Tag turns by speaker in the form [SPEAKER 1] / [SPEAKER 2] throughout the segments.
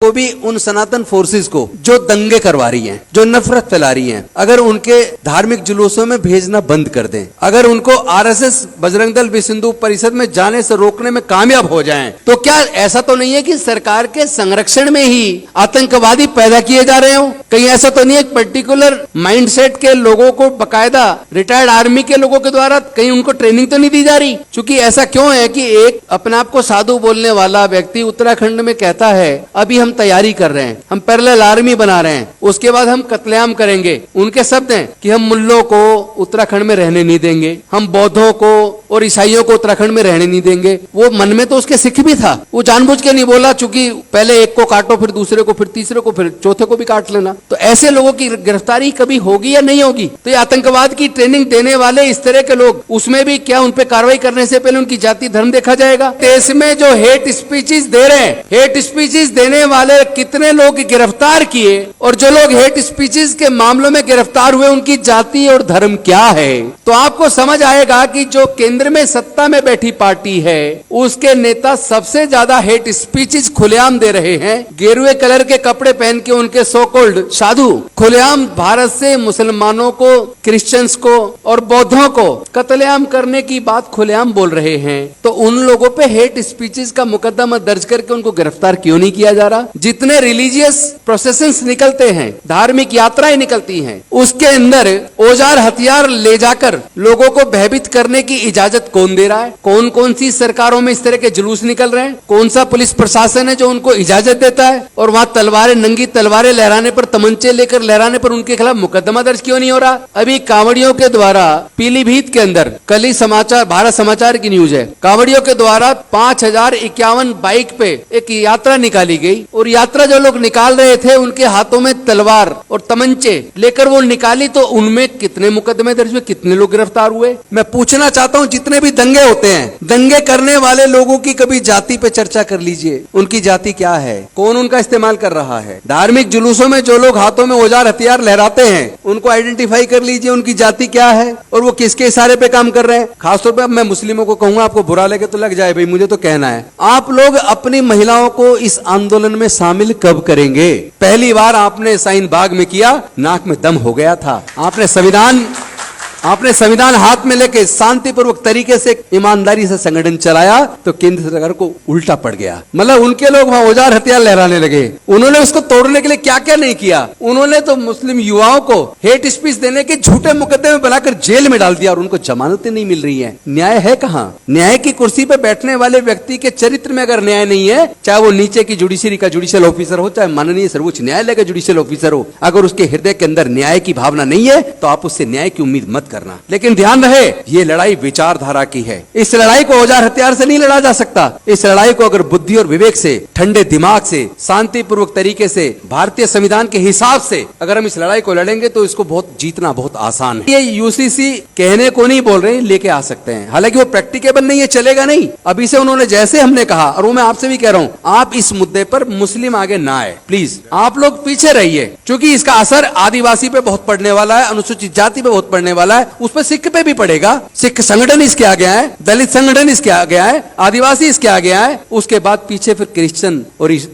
[SPEAKER 1] को भी उन सनातन फोर्सेस को जो दंगे करवा रही हैं, जो नफरत फैला रही हैं, अगर उनके धार्मिक जुलूसों में भेजना बंद कर दें, अगर उनको आरएसएस बजरंग दल विश्व हिंदू परिषद में जाने से रोकने में कामयाब हो जाएं, तो क्या ऐसा तो नहीं है कि सरकार के संरक्षण में ही आतंकवादी पैदा किए जा रहे हो? कहीं ऐसा तो नहीं है पर्टिकुलर माइंडसेट के लोगों को बकायदा रिटायर्ड आर्मी के लोगों के द्वारा कहीं उनको ट्रेनिंग तो नहीं दी जा रही? क्योंकि ऐसा क्यों है कि एक अपने आप को साधु बोलने वाला व्यक्ति उत्तराखंड में कहता है अभी हम तैयारी कर रहे हैं, हम पैरेलल आर्मी बना रहे हैं, उसके बाद हम कत्लेआम करेंगे। उनके शब्द हैं कि हम मुल्लों को उत्तराखंड में रहने नहीं देंगे, हम बौद्धों को और ईसाइयों को उत्तराखंड में रहने नहीं देंगे। वो मन में तो उसके सिख भी था, वो जानबूझ के नहीं बोला, चूंकि पहले एक को काटो फिर दूसरे को फिर तीसरे को फिर चौथे को भी काट लेना। तो ऐसे लोगों की गिरफ्तारी कभी होगी या नहीं होगी? तो ये आतंकवाद की ट्रेनिंग देने वाले इस तरह के लोग, उसमें भी क्या उन पे कार्रवाई करने से पहले उनकी जाति धर्म देखा जाएगा? देश में जो हेट स्पीचेस दे रहे हैं, हेट स्पीचेस देने वाले कितने लोग गिरफ्तार किए, और जो लोग हेट स्पीचेस के मामलों में गिरफ्तार हुए उनकी जाति और धर्म क्या है? तो आपको समझ आएगा कि जो केंद्र में सत्ता में बैठी पार्टी है उसके नेता सबसे ज्यादा हेट स्पीचेस खुलेआम दे रहे हैं। गेरुए कलर के कपड़े पहन के उनके सो कॉल्ड साधु खुलेआम भारत से मुसलमानों को, क्रिश्चियंस को और बौद्धों को कत्लेआम करने की बात खुलेआम बोल रहे हैं। तो उन लोगों पे हेट स्पीचेस का मुकदमा दर्ज करके उनको गिरफ्तार क्यों नहीं किया जा रहा? जितने रिलीजियस प्रोसेशंस निकलते हैं, धार्मिक यात्राएं निकलती हैं, उसके अंदर औजार हथियार ले जाकर लोगों को भयभीत करने की इजाजत कौन दे रहा है? कौन कौन सी सरकारों में इस तरह के जुलूस निकल रहे हैं? कौन सा पुलिस प्रशासन है जो उनको इजाजत देता है? और वहां तलवारें, नंगी तलवारें लहराने पर, तमंचे लेकर लहराने पर उनके खिलाफ मुकदमा दर्ज क्यों नहीं हो रहा? अभी कांवड़ियों के द्वारा पीलीभीत के अंदर, कल ही समाचार, भारत समाचार की न्यूज है, कांवड़ियों के द्वारा 5051 बाइक पे एक यात्रा निकाली गई, और यात्रा जो लोग निकाल रहे थे उनके हाथों में तलवार और तमंचे लेकर वो निकाली, तो उनमें कितने मुकदमे दर्ज हुए, कितने लोग गिरफ्तार हुए? मैं पूछना चाहता हूं, जितने भी दंगे होते हैं, दंगे करने वाले लोगों की कभी जाति पे चर्चा कर लीजिए, उनकी जाति क्या है, कौन उनका इस्तेमाल कर रहा है? धार्मिक जुलूसों में जो लोग हाथों में औजार हथियार लहराते हैं उनको आइडेंटिफाई कर लीजिए, उनकी जाति क्या है और वो किसके इशारे पे काम कर रहे हैं। खासतौर पे मैं मुस्लिमों को कहूंगा, आपको बुरा लगे तो लग जाए भाई, मुझे तो कहना है, आप लोग अपनी महिलाओं को इस आंदोलन में शामिल कब करेंगे? पहली बार आपने शाहीन बाग में किया, नाक में दम हो गया था। आपने संविधान हाथ में लेके शांतिपूर्वक तरीके से ईमानदारी से संगठन चलाया, तो केंद्र सरकार को उल्टा पड़ गया। मतलब उनके लोग वहां औजार हथियार लहराने लगे। उन्होंने उसको तोड़ने के लिए क्या क्या नहीं किया। उन्होंने तो मुस्लिम युवाओं को हेट स्पीच देने के झूठे मुकदमे बनाकर जेल में डाल दिया, और उनको जमानतें नहीं मिल रही है। न्याय है कहां? न्याय की कुर्सी पर बैठने वाले व्यक्ति के चरित्र में अगर न्याय नहीं है, चाहे वो नीचे की जुडिशरी का जुडिशियल ऑफिसर हो, चाहे माननीय सर्वोच्च न्यायालय का जुडिशियल ऑफिसर हो, अगर उसके हृदय के अंदर न्याय की भावना नहीं है तो आप उससे न्याय की उम्मीद मत करना। लेकिन ध्यान रहे, ये लड़ाई विचारधारा की है। इस लड़ाई को औजार हथियार से नहीं लड़ा जा सकता। इस लड़ाई को अगर बुद्धि और विवेक से, ठंडे दिमाग से, शांतिपूर्वक तरीके से, भारतीय संविधान के हिसाब से अगर हम इस लड़ाई को लड़ेंगे तो इसको जीतना बहुत आसान है। ये यूसीसी कहने को नहीं बोल रहे, लेके आ सकते हैं, हालांकि वो प्रैक्टिकेबल नहीं है, चलेगा नहीं। अभी से उन्होंने जैसे हमने कहा, और वो मैं आपसे भी कह रहा हूं, आप इस मुद्दे पर मुस्लिम आगे ना आए प्लीज, आप लोग पीछे रहिए, क्योंकि इसका असर आदिवासी पे बहुत पड़ने वाला है, अनुसूचित जाति पे बहुत पड़ने वाला है, उस पर सिख पे भी पड़ेगा। सिख संगठन इसके आ गया है, दलित संगठन इसके आ गया है, आदिवासी इसके आ गया है, उसके बाद पीछे फिर क्रिश्चियन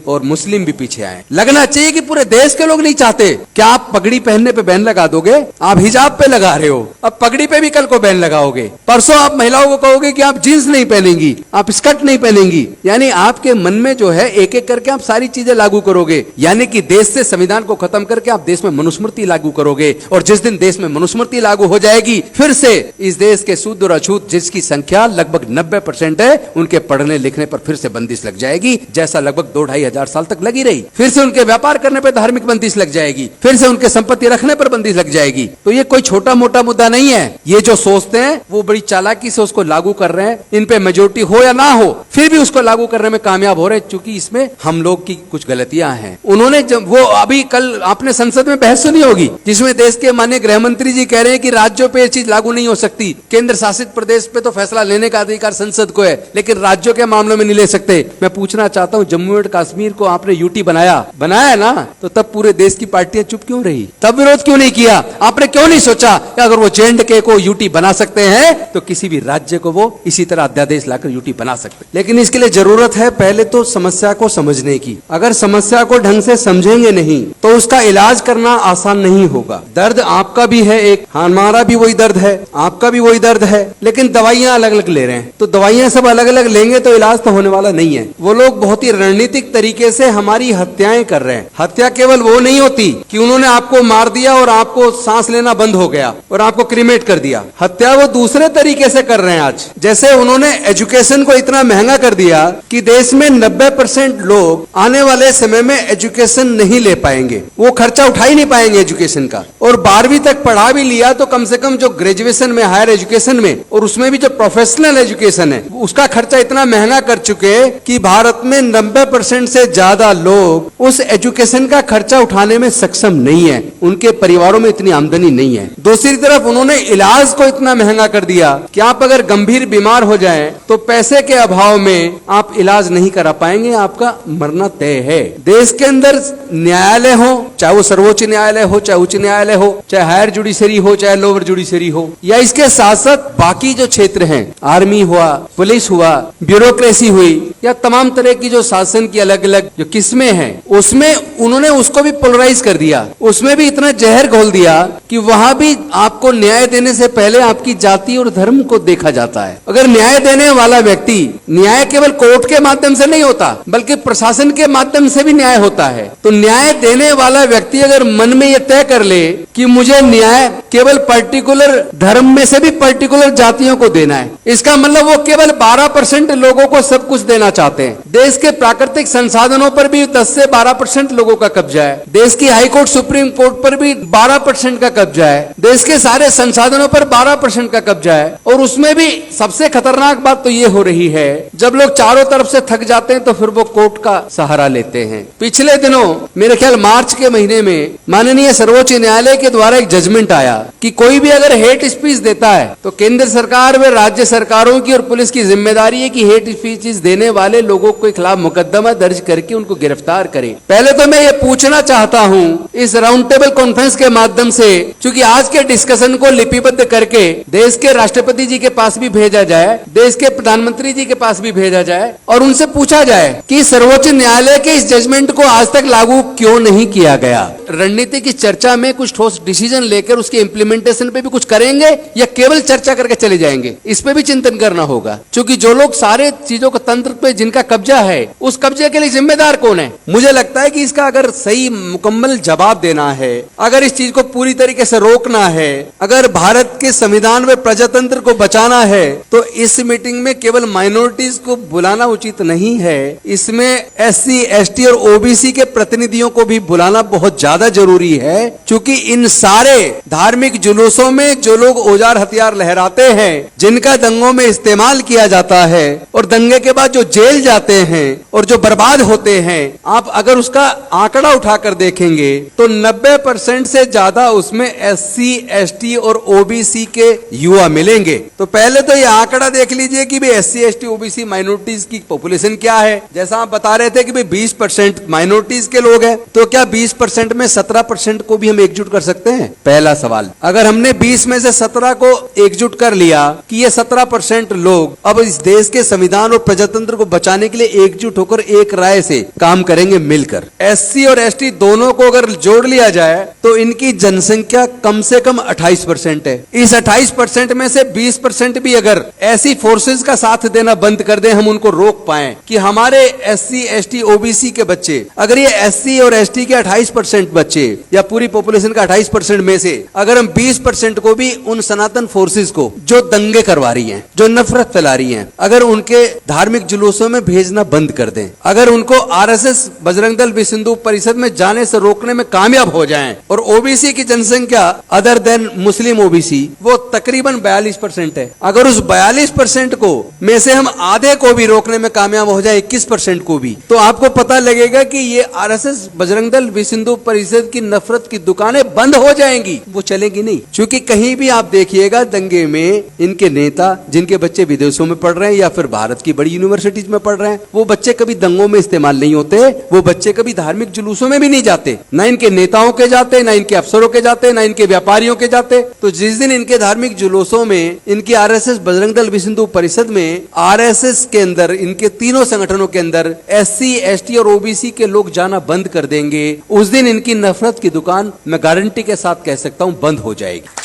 [SPEAKER 1] और मुस्लिम भी पीछे आए। लगना चाहिए कि पूरे देश के लोग नहीं चाहते। क्या आप पगड़ी पहनने पे बैन लगा दोगे? आप हिजाब पे लगा रहे हो, अब पगड़ी पे भी कल को बैन लगाओगे। परसों आप महिलाओं को कहोगे कि आप जींस नहीं पहनेंगी, आप स्कर्ट नहीं पहनेंगी। यानी आपके मन में जो है एक एक करके आप सारी चीजें लागू करोगे, यानी कि देश से संविधान को खत्म करके आप देश में मनुस्मृति लागू करोगे। और जिस दिन देश में मनुस्मृति लागू हो जाएगी, फिर से इस देश के शुद्ध और अछूत जिसकी संख्या लगभग 90% है, उनके पढ़ने लिखने पर फिर से बंदिश लग जाएगी, जैसा लगभग 2-2.5 हजार साल तक लगी रही। फिर से उनके व्यापार करने पर धार्मिक बंदिश लग जाएगी, फिर से उनके संपत्ति रखने पर बंदिश लग जाएगी। तो ये कोई छोटा मोटा मुद्दा नहीं है। ये जो सोचते हैं वो बड़ी चालाकी से उसको लागू कर रहे हैं। इन पे मेजोरिटी हो या ना हो, फिर भी उसको लागू करने में कामयाब हो रहे हैं, क्योंकि इसमें हम लोग की कुछ गलतियां हैं। उन्होंने जब वो अभी कल आपने संसद में बहस सुनी होगी, जिसमें देश के माननीय गृह मंत्री जी कह रहे हैं कि राज्यों राज्यों पे ये चीज लागू नहीं हो सकती। केंद्र शासित प्रदेश पे तो फैसला लेने का अधिकार संसद को है, लेकिन राज्यों के मामलों में नहीं ले सकते। मैं पूछना चाहता हूँ, जम्मू एंड कश्मीर को आपने यूटी बनाया ना, तो तब पूरे देश की पार्टियां चुप क्यों रही? तब विरोध क्यों नहीं किया? आपने क्यों नहीं सोचा कि अगर वो J&K को यूटी बना सकते हैं तो किसी भी राज्य को वो इसी तरह अध्यादेश लाकर यूटी बना सकते। लेकिन इसके लिए जरूरत है पहले तो समस्या को समझने की। अगर समस्या को ढंग से समझेंगे नहीं तो उसका इलाज करना आसान नहीं होगा। दर्द आपका भी है, एक हमारा भी वही दर्द है, आपका भी वही दर्द है, लेकिन दवाइयां अलग अलग ले रहे हैं। तो दवाइयां सब अलग अलग लेंगे तो इलाज तो होने वाला नहीं है। वो लोग बहुत ही रणनीतिक तरीके से हमारी हत्याएं कर रहे हैं। हत्या केवल वो नहीं होती कि उन्होंने आपको मार दिया और आपको सांस लेना बंद हो गया और आपको क्रीमेट कर दिया। हत्या वो दूसरे तरीके से कर रहे हैं आज। जैसे उन्होंने एजुकेशन को इतना महंगा कर दिया कि देश में 90% लोग आने वाले समय में एजुकेशन नहीं ले पाएंगे, वो खर्चा उठा ही नहीं पाएंगे एजुकेशन का। और 12वीं तक पढ़ा भी लिया तो कम से कम जो ग्रेजुएशन में, हायर एजुकेशन में, और उसमें भी जो प्रोफेशनल एजुकेशन है, उसका खर्चा इतना महंगा कर चुके कि भारत में 90% से ज्यादा लोग उस एजुकेशन का खर्चा उठाने में सक्षम नहीं है। उनके परिवारों में इतनी आमदनी नहीं है। दूसरी तरफ उन्होंने इलाज को इतना महंगा कर दिया कि आप अगर गंभीर बीमार हो जाएं तो पैसे के अभाव में आप इलाज नहीं करा पाएंगे, आपका मरना तय है। देश के अंदर न्यायालय हो, चाहे वो सर्वोच्च न्यायालय हो, चाहे उच्च न्यायालय हो, चाहे हायर जुडिशरी हो, चाहे लोअर जुडिशरी हो, या इसके साथ साथ बाकी जो क्षेत्र हैं, आर्मी हुआ, पुलिस हुआ, ब्यूरोक्रेसी हुई, या तमाम तरह की जो शासन की अलग अलग जो किस्में हैं, उसमें उन्होंने उसको भी पोलराइज कर दिया। उसमें भी इतना जहर घोल दिया कि वहां भी आपको न्याय देने से पहले आपकी जाति और धर्म को देखा जाता है। अगर न्याय देने वाला व्यक्ति, न्याय केवल कोर्ट के माध्यम से नहीं होता बल्कि प्रशासन के माध्यम से भी न्याय होता है, तो न्याय देने वाला व्यक्ति अगर मन में यह तय कर ले कि मुझे न्याय केवल पर्टिकुलर धर्म में से भी पर्टिकुलर जातियों को देना है, इसका मतलब वो केवल 12% लोगों को सब कुछ देना चाहते हैं। देश के प्राकृतिक संसाधनों पर भी 10 से 12% लोगों का कब्जा है। देश की हाई कोर्ट, सुप्रीम कोर्ट पर भी 12% का कब्जा है। देश के सारे संसाधनों पर 12% का कब्जा है। और उसमें भी सबसे खतरनाक बात तो ये हो रही है, जब लोग चारों तरफ से थक जाते हैं तो फिर वो कोर्ट का सहारा लेते हैं। पिछले दिनों मेरे ख्याल मार्च के महीने में माननीय सर्वोच्च न्यायालय के द्वारा एक जजमेंट आया कि कोई भी अगर हेट स्पीच देता है तो केंद्र सरकार व राज्य सरकारों की और पुलिस की जिम्मेदारी है कि हेट स्पीच देने वाले लोगों के खिलाफ मुकदमा दर्ज करके उनको गिरफ्तार करें। पहले तो मैं ये पूछना चाहता हूं इस राउंड टेबल कॉन्फ्रेंस के माध्यम से, क्योंकि आज के डिस्कशन को लिपिबद्ध करके देश के राष्ट्रपति जी के पास भी भेजा जाए, देश के प्रधानमंत्री जी के पास भी भेजा जाए और उनसे पूछा जाए कि सर्वोच्च न्यायालय के इस जजमेंट को आज तक लागू क्यों नहीं किया गया। रणनीति की चर्चा में कुछ ठोस डिसीजन लेकर उसके इंप्लीमेंटेशन पे भी कुछ करेंगे या केवल चर्चा करके चले जाएंगे, इस पे भी चिंतन करना होगा। क्योंकि जो लोग सारे चीजों को तंत्र पे जिनका कब्जा है, उस कब्जे के लिए जिम्मेदार कौन है? मुझे लगता है कि इसका अगर सही मुकम्मल जवाब देना है, अगर इस चीज को पूरी तरीके से रोकना है, अगर भारत के संविधान में प्रजातंत्र को बचाना है, तो इस मीटिंग में केवल माइनॉरिटीज को बुलाना उचित नहीं है। इसमें SC, ST और OBC के प्रतिनिधियों को भी बुलाना बहुत ज्यादा जरूरी है। क्योंकि इन सारे धार्मिक जुलूसों में जो लोग औजार हथियार लहराते हैं, जिनका दंगों में इस्तेमाल किया जाता है और दंगे के बाद जो जेल जाते हैं और जो बर्बाद होते हैं, आप अगर उसका आंकड़ा उठाकर देखेंगे तो 90% से ज्यादा उसमें SC, ST और OBC के युवा मिलेंगे। तो पहले तो ये आंकड़ा देख लीजिए कि भाई SC, ST, OBC माइनॉरिटीज की पॉपुलेशन क्या है। जैसा आप बता रहे थे कि भाई 20% माइनॉरिटीज के लोग हैं, तो क्या 20% में 17% को भी हम एकजुट कर सकते हैं? पहला सवाल। अगर हमने 20 में से 17 को एकजुट कर लिया कि ये 17% लोग अब इस देश के संविधान और प्रजातंत्र को बचाने के लिए एकजुट होकर एक राय से काम करेंगे मिलकर। SC और ST दोनों को अगर जोड़ लिया जाए तो इनकी जनसंख्या कम से कम 28% है। इस 28% में से 20% भी अगर ऐसी फोर्सेस का साथ देना बंद कर दें, हम उनको रोक पाए कि हमारे SC, ST, OBC के बच्चे, अगर ये SC और ST के 28% बच्चे या पूरी पॉपुलेशन का 28% में से अगर हम 20% को भी उन सनातन फोर्सेस को जो दंगे करवा रही हैं, जो नफरत फैला रही हैं, अगर उनके धार्मिक जुलूसों में भेजना बंद कर दें, अगर उनको RSS, बजरंग दल, विश्व हिंदू परिषद में जाने से रोकने में कामयाब हो जाएं, और OBC की जनसंख्या अदर देन मुस्लिम OBC वो तकरीबन 42% है, अगर उस 42% को में से हम आधे को भी रोकने में कामयाब हो जाए, 21% को भी, तो आपको पता लगेगा कि ये RSS, बजरंग दल, विश्व हिंदू परिषद की नफरत की दुकानें बंद हो जाएंगी। वो चले चलेंगी नहीं, क्योंकि कहीं भी आप देखिएगा दंगे में इनके नेता जिनके बच्चे विदेशों में पढ़ रहे हैं या फिर भारत की बड़ी यूनिवर्सिटीज में पढ़ रहे हैं, वो बच्चे कभी दंगों में इस्तेमाल नहीं होते, वो बच्चे कभी धार्मिक जुलूसों में भी नहीं जाते, ना इनके नेताओं के जाते, ना इनके अफसरों के जाते, ना इनके व्यापारियों के जाते। तो जिस दिन इनके धार्मिक जुलूसों में, इनकी आरएसएस बजरंग दल विश्व हिंदू परिषद में, आरएसएस के अंदर, इनके तीनों संगठनों के अंदर एससी, एसटी और ओबीसी के लोग जाना बंद कर देंगे, उस दिन इनकी नफरत की दुकान मैं गारंटी के साथ कह सकता हूं बंद हो जाएगी।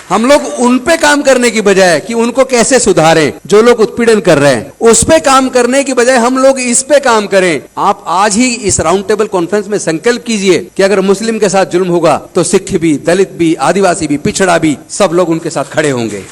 [SPEAKER 1] हम लोग उन पे काम करने की बजाय कि उनको कैसे सुधारें, जो लोग उत्पीड़न कर रहे हैं उस पे काम करने की बजाय हम लोग इस पे काम करें। आप आज ही इस राउंड टेबल कॉन्फ्रेंस में संकल्प कीजिए कि अगर मुस्लिम के साथ जुल्म होगा तो सिख भी, दलित भी, आदिवासी भी, पिछड़ा भी, सब लोग उनके साथ खड़े होंगे।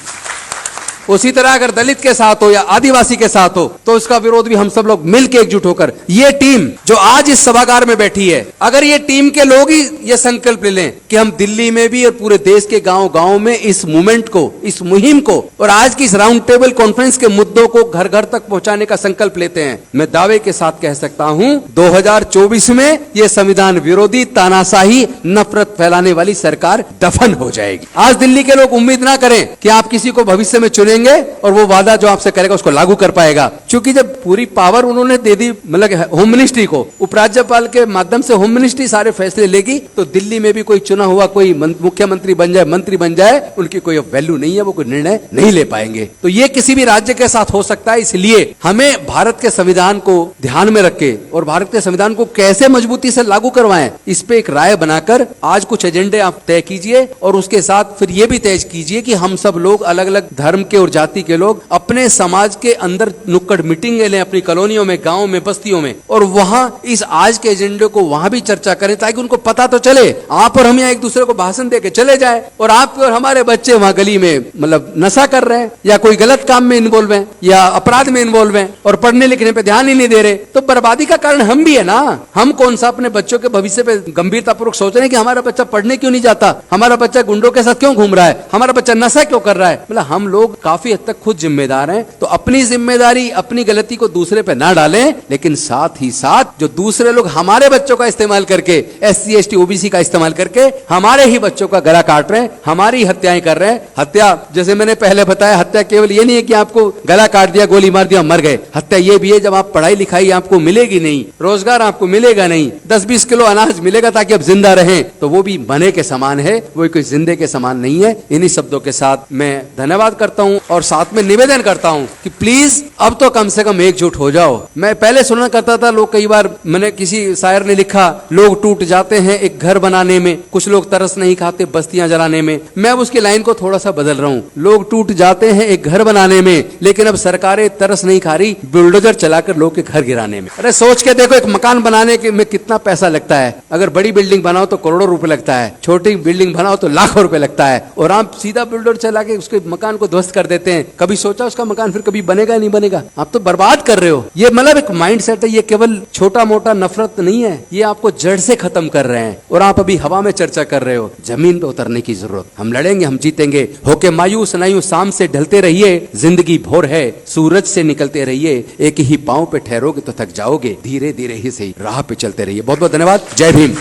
[SPEAKER 1] उसी तरह अगर दलित के साथ हो या आदिवासी के साथ हो तो इसका विरोध भी हम सब लोग मिलकर एकजुट होकर, ये टीम जो आज इस सभागार में बैठी है, अगर ये टीम के लोग ही ये संकल्प ले लें कि हम दिल्ली में भी और पूरे देश के गांव-गांव में इस मूवमेंट को, इस मुहिम को और आज की इस राउंड टेबल कॉन्फ्रेंस के मुद्दों को घर घर तक पहुंचाने का संकल्प लेते हैं, मैं दावे के साथ कह सकता हूं 2024 में ये संविधान विरोधी, तानाशाही, नफरत फैलाने वाली सरकार दफन हो जाएगी। आज दिल्ली के लोग उम्मीद ना करें कि आप किसी को भविष्य में चुनेंगे और वो वादा जो आपसे करेगा उसको लागू कर पाएगा, क्योंकि जब पूरी पावर उन्होंने दे दी, मतलब होम मिनिस्ट्री को, उपराज्यपाल के माध्यम से होम मिनिस्ट्री सारे फैसले लेगी, तो दिल्ली में भी कोई चुना हुआ कोई मुख्यमंत्री बन जाए, मंत्री बन जाए, उनकी कोई वैल्यू नहीं है, वो कोई निर्णय नहीं ले पाएंगे। तो ये किसी भी राज्य के साथ हो सकता है, इसलिए हमें भारत के संविधान को ध्यान में रख के और भारत के संविधान को कैसे मजबूती से लागू करवाएं, इस पे एक राय बनाकर आज कुछ एजेंडे आप तय कीजिए और उसके साथ फिर ये भी तय कीजिए कि हम सब लोग अलग अलग धर्म के और जाति के लोग अपने समाज के अंदर नुक्कड़ मीटिंग ले, अपनी कॉलोनियों में, गांव में, बस्तियों में, और वहां इस आज के एजेंडे को वहां भी चर्चा करें, ताकि उनको पता तो चले। आप और हम यहाँ एक दूसरे को भाषण देके चले जाए और आप और हमारे बच्चे वहां गली में मतलब नशा कर रहे हैं या कोई गलत काम में इन्वॉल्व है या अपराध में इन्वॉल्व है और पढ़ने लिखने पे ध्यान ही नहीं दे रहे, तो बर्बादी का कारण हम भी है ना। हम कौन सा अपने बच्चों के भविष्य पे गंभीरतापूर्वक सोच रहे हैं कि हमारा बच्चा पढ़ने क्यों नहीं जाता, हमारा बच्चा गुंडों के साथ क्यों घूम रहा है, हमारा बच्चा नशा क्यों कर रहा है। मतलब हम लोग काफी हद तक खुद जिम्मेदार हैं, तो अपनी जिम्मेदारी, अपनी गलती को दूसरे पे ना डालें, लेकिन साथ ही साथ जो दूसरे लोग हमारे बच्चों का इस्तेमाल करके, एससी, एसटी, ओबीसी का इस्तेमाल करके हमारे ही बच्चों का गला काट रहे हैं, हमारी हत्याएं कर रहे हैं। हत्या, जैसे मैंने पहले बताया, हत्या केवल ये नहीं है कि आपको गला काट दिया, गोली मार दिया, मर गए। हत्या ये भी है जब आप पढ़ाई लिखाई आपको मिलेगी नहीं, रोजगार आपको मिलेगा नहीं, 10-20 किलो अनाज मिलेगा ताकि आप जिंदा रहें, तो वो भी मरने के समान है, वो कोई जिंदे के समान नहीं है। इन्हीं शब्दों के साथ मैं धन्यवाद करता हूं और साथ में निवेदन करता हूं कि प्लीज अब तो कम से कम एकजुट हो जाओ। मैं पहले सुना करता था, लोग कई बार, मैंने किसी शायर ने लिखा, लोग टूट जाते हैं एक घर बनाने में, कुछ लोग तरस नहीं खाते बस्तियां जलाने में। मैं अब उसकी लाइन को थोड़ा सा बदल रहा हूं, लोग टूट जाते हैं एक घर बनाने में, लेकिन अब सरकारें तरस नहीं खा रही बुलडोजर चलाकर लोग के घर गिराने में। अरे सोच के देखो, एक मकान बनाने के में कितना पैसा लगता है। अगर बड़ी बिल्डिंग बनाओ तो करोड़ों रुपए लगता है, छोटी बिल्डिंग बनाओ तो लाखों रुपए लगता है, और आप सीधा बुलडोजर चला के उसके मकान को ध्वस्त कर देते हैं। कभी सोचा उसका मकान फिर कभी बनेगा नहीं बनेगा? आप तो बर्बाद कर रहे हो। ये मतलब एक माइंड सेट है, ये केवल छोटा मोटा नफरत नहीं है, ये आपको जड़ से खत्म कर रहे हैं। और आप अभी हवा में चर्चा कर रहे हो, जमीन पे उतरने की जरूरत। हम लड़ेंगे, हम जीतेंगे। होके मायूस नायूस शाम से ढलते रहिए, जिंदगी भोर है, सूरज से निकलते रहिए, एक ही पांव पे ठहरोगे तो थक जाओगे, धीरे धीरे ही सही राह पे चलते रहिए। बहुत बहुत धन्यवाद। जय भीम।